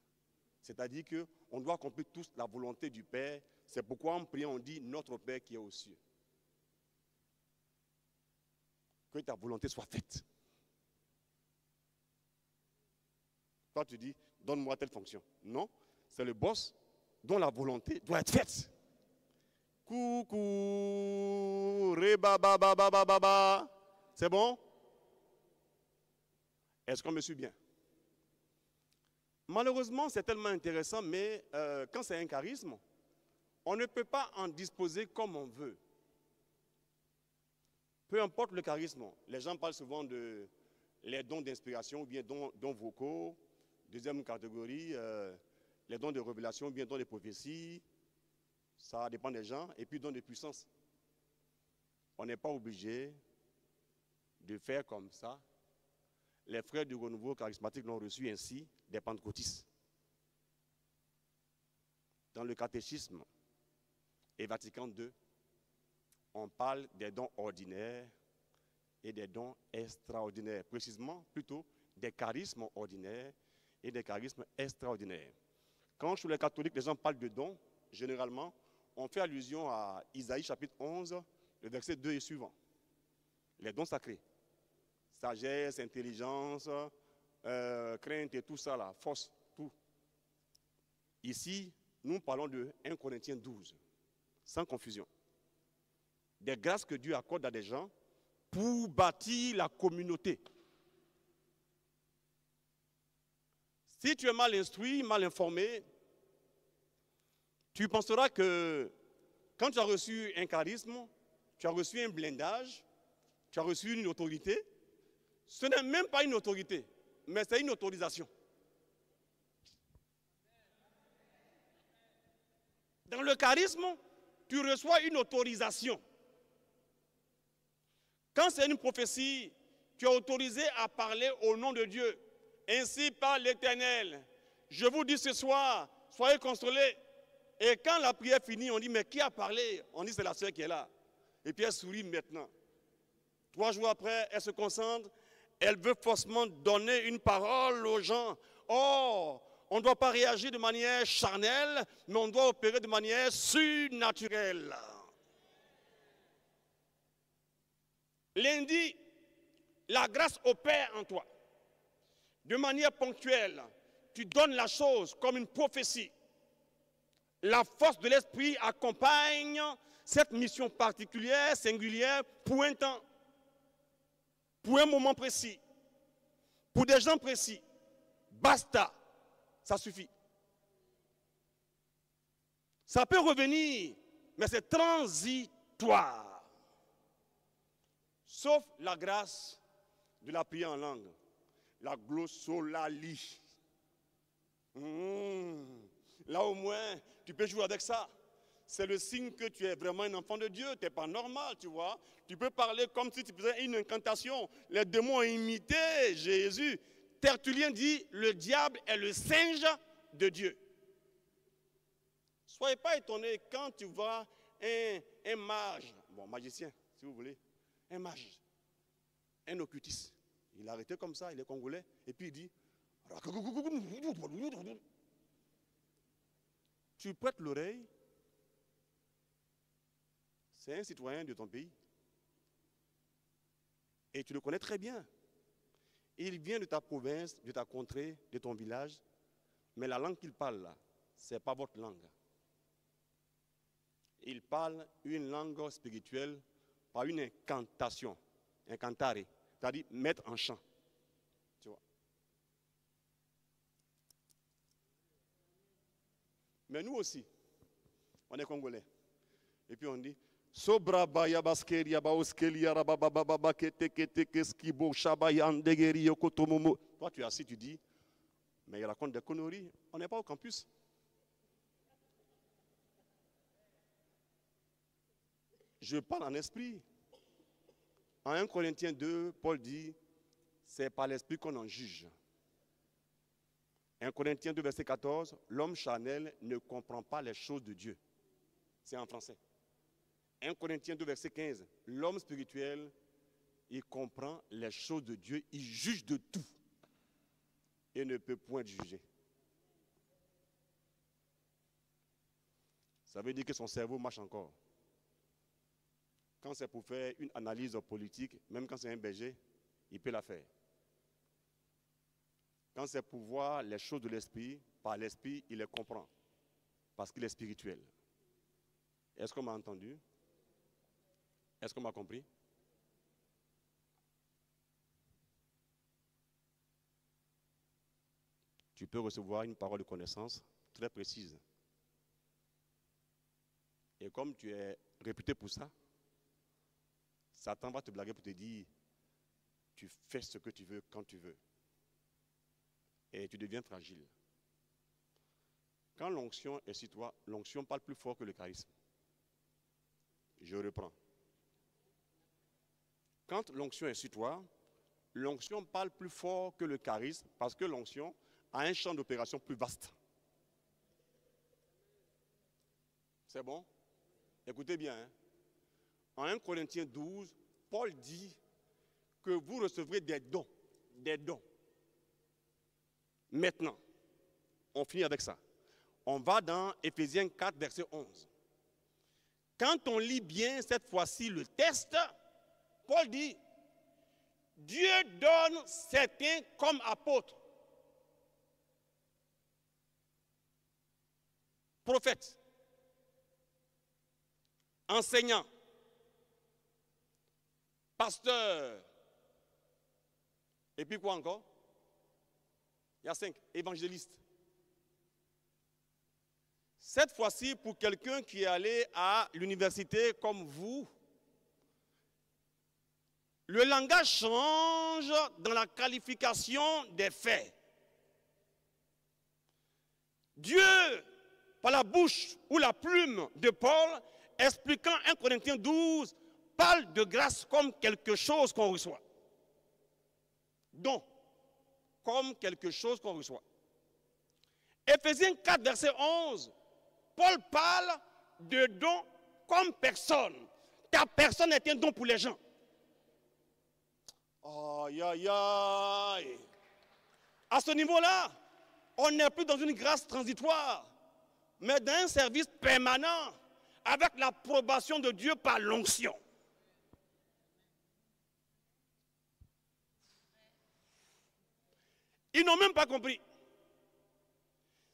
C'est-à-dire qu'on doit accomplir tous la volonté du Père. C'est pourquoi en priant on dit notre Père qui est aux cieux. Que ta volonté soit faite. Toi tu dis, donne-moi telle fonction. Non, c'est le boss dont la volonté doit être faite. Coucou, rébabababababa. C'est bon? Est-ce qu'on me suit bien? Malheureusement, c'est tellement intéressant, mais quand c'est un charisme, on ne peut pas en disposer comme on veut. Peu importe le charisme, les gens parlent souvent de les dons d'inspiration ou bien dons vocaux. Deuxième catégorie, les dons de révélation ou bien dons de prophétie. Ça dépend des gens. Et puis dons de puissance. On n'est pas obligé de faire comme ça. Les frères du renouveau charismatique l'ont reçu ainsi des pentecôtistes. Dans le catéchisme et Vatican II, on parle des dons ordinaires et des dons extraordinaires. Précisément, plutôt, des charismes ordinaires et des charismes extraordinaires. Quand chez les catholiques, les gens parlent de dons, généralement, on fait allusion à Isaïe chapitre 11, le verset 2 et suivant. Les dons sacrés. Sagesse, intelligence, crainte et tout ça, là, force, tout. Ici, nous parlons de 1 Corinthiens 12, sans confusion. Des grâces que Dieu accorde à des gens pour bâtir la communauté. Si tu es mal instruit, mal informé, tu penseras que quand tu as reçu un charisme, tu as reçu un blindage, tu as reçu une autorité. Ce n'est même pas une autorité, mais c'est une autorisation. Dans le charisme, tu reçois une autorisation. Quand c'est une prophétie, tu es autorisé à parler au nom de Dieu. Ainsi parle l'Éternel. Je vous dis ce soir, soyez consolés. Et quand la prière finit, on dit, mais qui a parlé? On dit, c'est la sœur qui est là. Et puis elle sourit maintenant. 3 jours après, elle se concentre. Elle veut forcément donner une parole aux gens. Or, on ne doit pas réagir de manière charnelle, mais on doit opérer de manière surnaturelle. Lundi, la grâce opère en toi. De manière ponctuelle, tu donnes la chose comme une prophétie. La force de l'esprit accompagne cette mission particulière, singulière, pour un temps, pour un moment précis, pour des gens précis. Basta, ça suffit. Ça peut revenir, mais c'est transitoire. Sauf la grâce de la prière en langue, la glossolalie. Là au moins, tu peux jouer avec ça. c'est le signe que tu es vraiment un enfant de Dieu. Tu n'es pas normal, tu vois. Tu peux parler comme si tu faisais une incantation. Les démons ont imité Jésus. Tertullien dit, le diable est le singe de Dieu. Soyez pas étonnés quand tu vois un mage, bon, magicien, si vous voulez, un mage, un occultiste. Il est arrêté comme ça, il est congolais, et puis il dit, tu prêtes l'oreille, c'est un citoyen de ton pays. Et tu le connais très bien. Il vient de ta province, de ta contrée, de ton village, mais la langue qu'il parle là, ce n'est pas votre langue. Il parle une langue spirituelle par une incantation, incantare, c'est-à-dire mettre en chant. Tu vois. Mais nous aussi, on est congolais. Et puis on dit, Sobra baya baskeria baoskelia rabababa kete kete keskibo shabaya andegeri yokotomomo. Toi tu es assis, tu dis, mais il raconte des conneries. On n'est pas au campus. Je parle en esprit. En 1 Corinthiens 2, Paul dit, c'est par l'esprit qu'on en juge. 1 Corinthiens 2, verset 14, l'homme charnel ne comprend pas les choses de Dieu. C'est en français. 1 Corinthiens 2, verset 15, l'homme spirituel, il comprend les choses de Dieu, il juge de tout et ne peut point juger. Ça veut dire que son cerveau marche encore. Quand c'est pour faire une analyse politique, même quand c'est un berger, il peut la faire. Quand c'est pour voir les choses de l'esprit, par l'esprit, il les comprend. Parce qu'il est spirituel. Est-ce qu'on m'a entendu? Est-ce qu'on m'a compris? Tu peux recevoir une parole de connaissance très précise. Et comme tu es réputé pour ça, Satan va te blaguer pour te dire, tu fais ce que tu veux quand tu veux. Et tu deviens fragile. Quand l'onction est sur toi, l'onction parle plus fort que le charisme. Je reprends. Quand l'onction est sur toi, l'onction parle plus fort que le charisme parce que l'onction a un champ d'opération plus vaste. C'est bon? Écoutez bien. Hein? En 1 Corinthiens 12, Paul dit que vous recevrez des dons. Des dons. Maintenant, on finit avec ça. On va dans Éphésiens 4, verset 11. Quand on lit bien cette fois-ci le texte, Paul dit, Dieu donne certains comme apôtres, prophètes, enseignants, pasteurs, et puis quoi encore? Il y a 5, évangélistes. Cette fois-ci, pour quelqu'un qui est allé à l'université comme vous, le langage change dans la qualification des faits. Dieu, par la bouche ou la plume de Paul, expliquant 1 Corinthiens 12, parle de grâce comme quelque chose qu'on reçoit. Donc, comme quelque chose qu'on reçoit. Éphésiens 4, verset 11, Paul parle de don comme personne. Ta personne est un don pour les gens. Aïe, aïe, aïe. À ce niveau-là, on n'est plus dans une grâce transitoire, mais dans un service permanent, avec l'approbation de Dieu par l'onction. Ils n'ont même pas compris.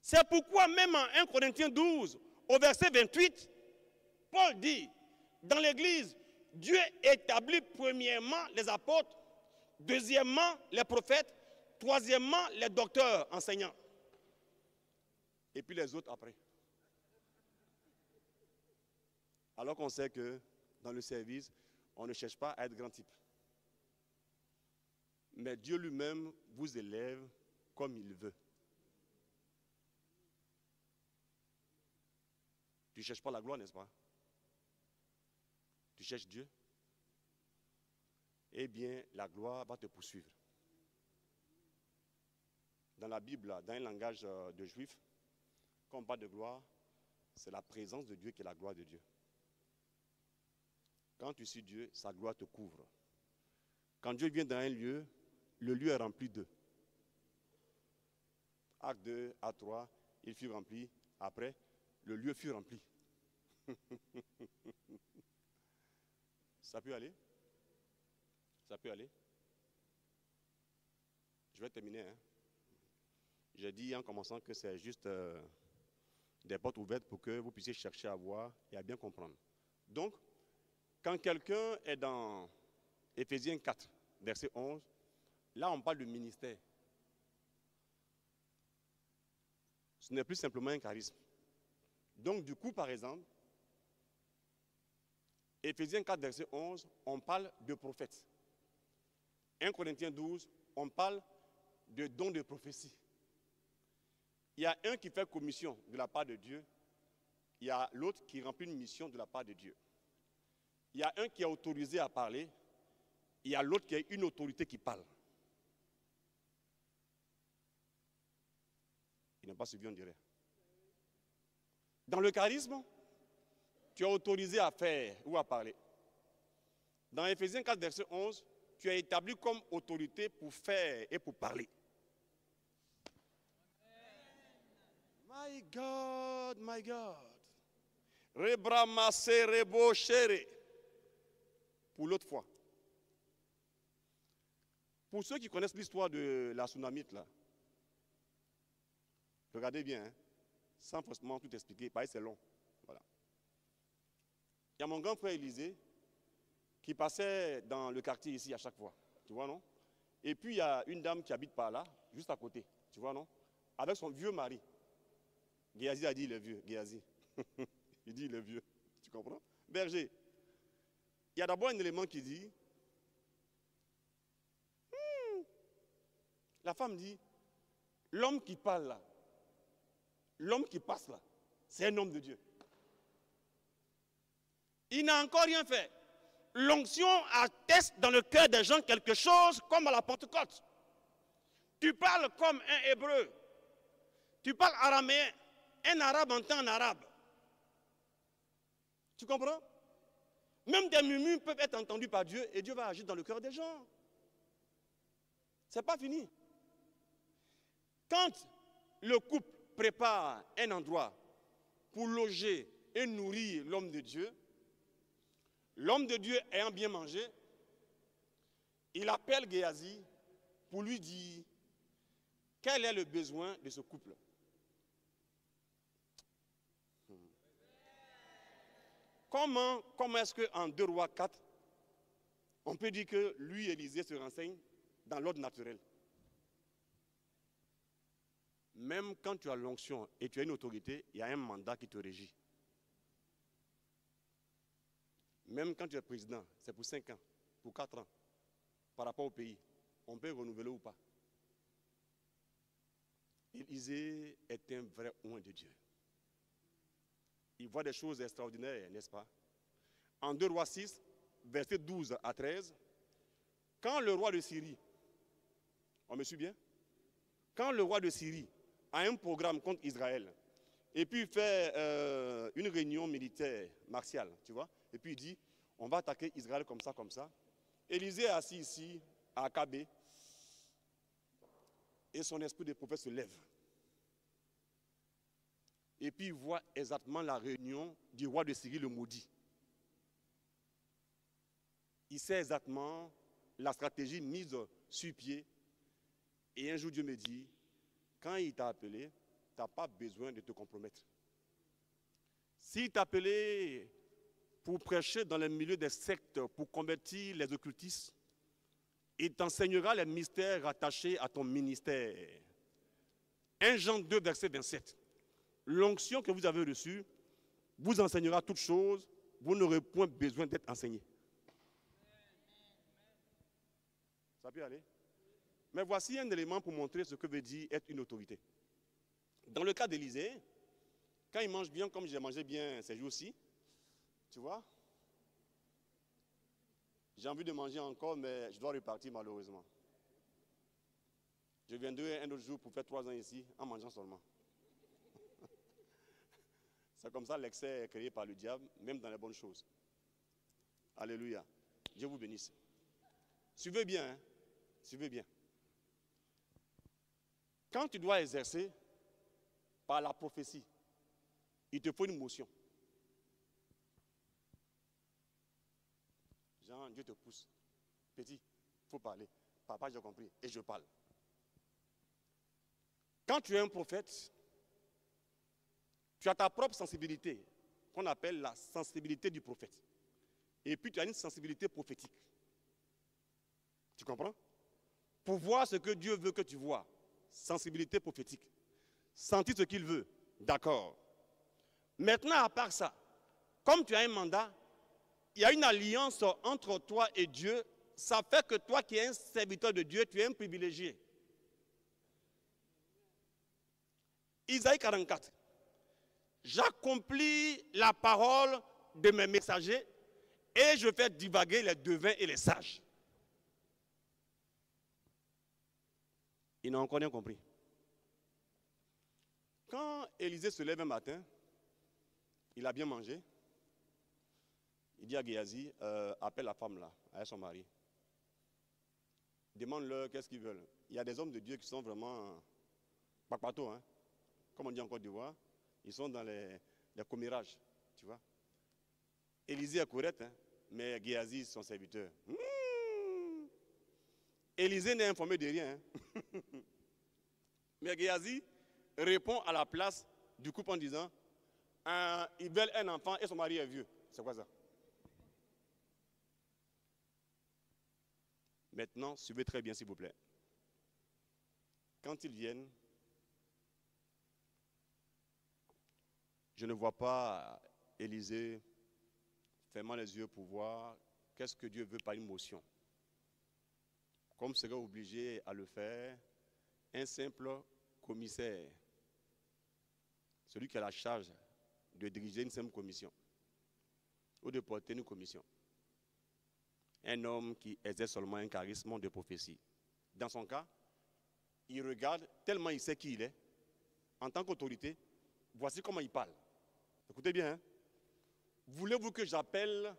C'est pourquoi même en 1 Corinthiens 12, au verset 28, Paul dit, dans l'Église, Dieu établit premièrement les apôtres, deuxièmement les prophètes, troisièmement les docteurs enseignants. Et puis les autres après. Alors qu'on sait que dans le service, on ne cherche pas à être grand type. Mais Dieu lui-même vous élève comme il veut. Tu ne cherches pas la gloire, n'est-ce pas? Tu cherches Dieu. Eh bien, la gloire va te poursuivre. Dans la Bible, dans un langage de juif, quand on parle de gloire, c'est la présence de Dieu qui est la gloire de Dieu. Quand tu suis Dieu, sa gloire te couvre. Quand Dieu vient dans un lieu, le lieu est rempli d'eux. Acte 2, Acte 3, il fut rempli. Après, le lieu fut rempli. Ça peut aller? Ça peut aller? Je vais terminer. J'ai dit en commençant que c'est juste des portes ouvertes pour que vous puissiez chercher à voir et à bien comprendre. Donc, quand quelqu'un est dans Éphésiens 4, verset 11, là on parle de ministère. Ce n'est plus simplement un charisme. Donc du coup, par exemple, Éphésiens 4, verset 11, on parle de prophète. 1 Corinthiens 12, on parle de dons de prophétie. Il y a un qui fait commission de la part de Dieu, il y a l'autre qui remplit une mission de la part de Dieu. Il y a un qui est autorisé à parler, il y a l'autre qui a une autorité qui parle. Il n'a pas suivi, on dirait. Dans le charisme, tu es autorisé à faire ou à parler. Dans Éphésiens 4, verset 11, tu es établi comme autorité pour faire et pour parler. My God, my God. Rebramase rebo chere. Pour l'autre fois. Pour ceux qui connaissent l'histoire de la tsunamite, là, regardez bien, hein, sans forcément tout expliquer, parce que c'est long. Voilà. Il y a mon grand frère Élisée qui passait dans le quartier ici à chaque fois. Tu vois, non? Et puis il y a une dame qui habite par là, juste à côté. Tu vois, non? Avec son vieux mari. Géasi a dit il est vieux. Géasi. Il dit il est vieux. Tu comprends? Berger. Il y a d'abord un élément qui dit la femme dit l'homme qui parle là, l'homme qui passe là, c'est un homme de Dieu. Il n'a encore rien fait. L'onction atteste dans le cœur des gens quelque chose comme à la Pentecôte. Tu parles comme un hébreu. Tu parles araméen. Un arabe entend un arabe. Tu comprends? Même des murmures peuvent être entendus par Dieu et Dieu va agir dans le cœur des gens. Ce n'est pas fini. Quand le couple prépare un endroit pour loger et nourrir l'homme de Dieu ayant bien mangé, il appelle Géasi pour lui dire quel est le besoin de ce couple. Comment est-ce qu'en 2 Rois 4, on peut dire que lui, Élisée, se renseigne dans l'ordre naturel? Même quand tu as l'onction et tu as une autorité, il y a un mandat qui te régit. Même quand tu es président, c'est pour 5 ans, pour 4 ans, par rapport au pays. On peut renouveler ou pas. Élisée est un vrai oint de Dieu. Il voit des choses extraordinaires, n'est-ce pas? En 2 Rois 6, versets 12 à 13, quand le roi de Syrie, on me suit bien? Quand le roi de Syrie a un programme contre Israël, et puis il fait une réunion militaire, martiale, tu vois, et puis il dit, on va attaquer Israël comme ça, Élisée est assis ici, à Akabé, et son esprit de prophète se lève. Et puis il voit exactement la réunion du roi de Syrie, le maudit. Il sait exactement la stratégie mise sur pied. Et un jour, Dieu me dit, quand il t'a appelé, tu n'as pas besoin de te compromettre. S'il t'a appelé pour prêcher dans les milieux des sectes, pour convertir les occultistes, il t'enseignera les mystères rattachés à ton ministère. 1 Jean 2, verset 27. L'onction que vous avez reçue vous enseignera toutes choses, vous n'aurez point besoin d'être enseigné. Ça peut aller? Mais voici un élément pour montrer ce que veut dire être une autorité. Dans le cas d'Élisée, Quand il mange bien, comme j'ai mangé bien ces jours-ci, tu vois, j'ai envie de manger encore, mais je dois repartir malheureusement. Je viendrai un autre jour pour faire 3 ans ici, en mangeant seulement. C'est comme ça l'excès est créé par le diable, même dans les bonnes choses. Alléluia. Dieu vous bénisse. Suivez bien, hein? Suivez bien. Quand tu dois exercer par la prophétie, il te faut une motion. Jean, Dieu te pousse. Petit, il faut parler. Papa, j'ai compris. Et je parle. Quand tu es un prophète, tu as ta propre sensibilité, qu'on appelle la sensibilité du prophète. Et puis tu as une sensibilité prophétique. Tu comprends? Pour voir ce que Dieu veut que tu vois. Sensibilité prophétique. Sentir ce qu'il veut. D'accord. Maintenant, à part ça, comme tu as un mandat, il y a une alliance entre toi et Dieu. Ça fait que toi qui es un serviteur de Dieu, tu es un privilégié. Isaïe 44. J'accomplis la parole de mes messagers et je fais divaguer les devins et les sages. Ils n'ont encore rien compris. Quand Élisée se lève un matin, il a bien mangé. Il dit à Géasi, appelle la femme là, avec son mari. Demande-leur qu'est-ce qu'ils veulent. Il y a des hommes de Dieu qui sont vraiment papato, hein, comme on dit en Côte d'Ivoire. Ils sont dans les commérages, tu vois. Élisée est correct, hein, mais Géasi, son serviteur. Élisée n'est informé de rien. Hein. Mais Géasi répond à la place du couple en disant, ils veulent un enfant et son mari est vieux. C'est quoi ça? Maintenant, suivez très bien s'il vous plaît. Quand ils viennent, je ne vois pas Élisée fermant les yeux pour voir qu'est-ce que Dieu veut par une motion. Comme serait obligé à le faire un simple commissaire, celui qui a la charge de diriger une simple commission ou de porter une commission. Un homme qui exerce seulement un charisme de prophétie. Dans son cas, il regarde tellement il sait qui il est. En tant qu'autorité, voici comment il parle. Écoutez bien. Hein? Voulez-vous que j'appelle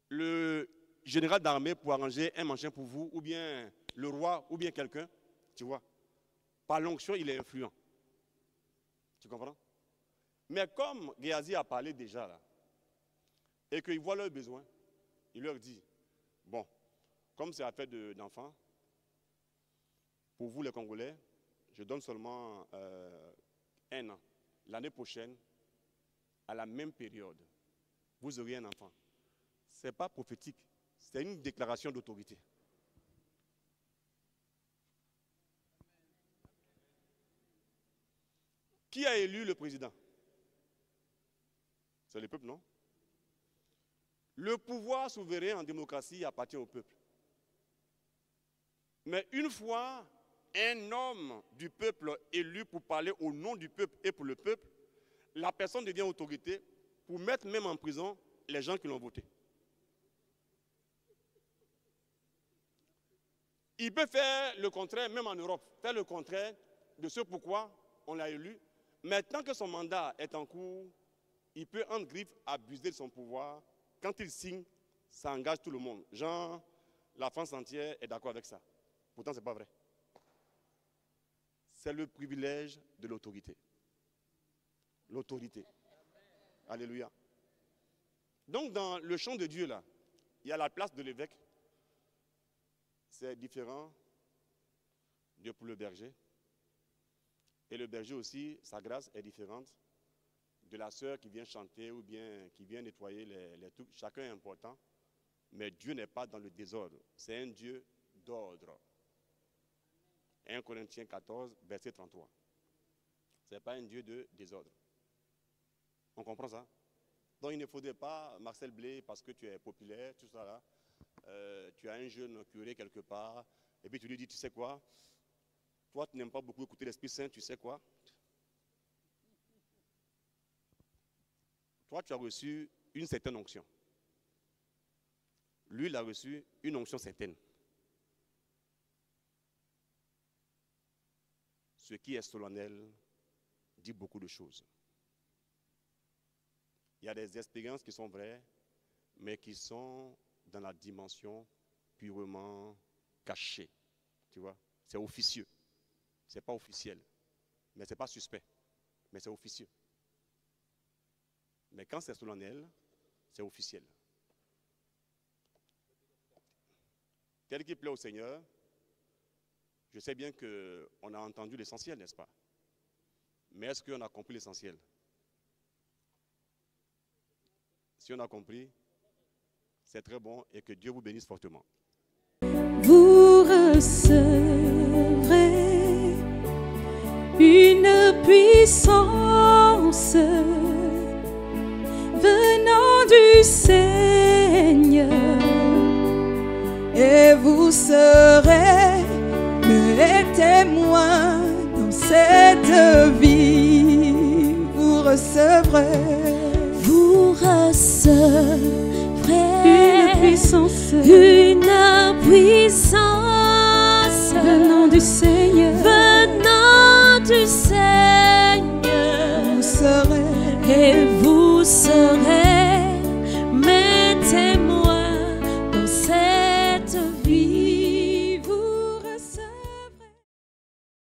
le général d'armée pour arranger un machin pour vous, ou bien le roi, ou bien quelqu'un? Tu vois? Par l'onction, il est influent. Tu comprends? Mais comme Géasi a parlé déjà là, et qu'il voit leurs besoins, il leur dit, bon, comme c'est affaire d'enfants, pour vous les Congolais, je donne seulement 1 an. L'année prochaine, à la même période, vous aurez un enfant. Ce n'est pas prophétique, c'est une déclaration d'autorité. Qui a élu le président? C'est le peuple, non? Le pouvoir souverain en démocratie appartient au peuple. Mais une fois un homme du peuple élu pour parler au nom du peuple et pour le peuple, la personne devient autorité pour mettre même en prison les gens qui l'ont voté. Il peut faire le contraire, même en Europe, faire le contraire de ce pourquoi on l'a élu. Mais tant que son mandat est en cours, il peut en griffe abuser de son pouvoir. Quand il signe, ça engage tout le monde. Genre, la France entière est d'accord avec ça. Pourtant, ce n'est pas vrai. C'est le privilège de l'autorité. L'autorité. Alléluia. Donc, dans le champ de Dieu, là, il y a la place de l'évêque. C'est différent de pour le berger. Et le berger aussi, sa grâce est différente de la sœur qui vient chanter ou bien qui vient nettoyer les trucs. Chacun est important, mais Dieu n'est pas dans le désordre. C'est un Dieu d'ordre. 1 Corinthiens 14, verset 33. Ce n'est pas un Dieu de désordre. On comprend ça? Donc il ne faudrait pas, Marcel Blé, parce que tu es populaire, tout ça là, tu as un jeune curé quelque part, et puis tu lui dis, tu sais quoi? Toi, tu n'aimes pas beaucoup écouter l'Esprit Saint, tu sais quoi? Toi, tu as reçu une certaine onction. Lui, il a reçu une onction certaine. Ce qui est solennel dit beaucoup de choses. Il y a des expériences qui sont vraies, mais qui sont dans la dimension purement cachée. Tu vois, c'est officieux. Ce n'est pas officiel, mais ce n'est pas suspect, mais c'est officieux. Mais quand c'est solennel, c'est officiel. Tel qui plaît au Seigneur, je sais bien qu'on a entendu l'essentiel, n'est-ce pas? Mais est-ce qu'on a compris l'essentiel? Si on a compris, c'est très bon et que Dieu vous bénisse fortement. Vous recevrez une puissance venant du Seigneur et vous serez mes témoins dans cette vie. Vous recevrez une puissance venant du Seigneur. Venant du Seigneur. Vous serez Et vous serez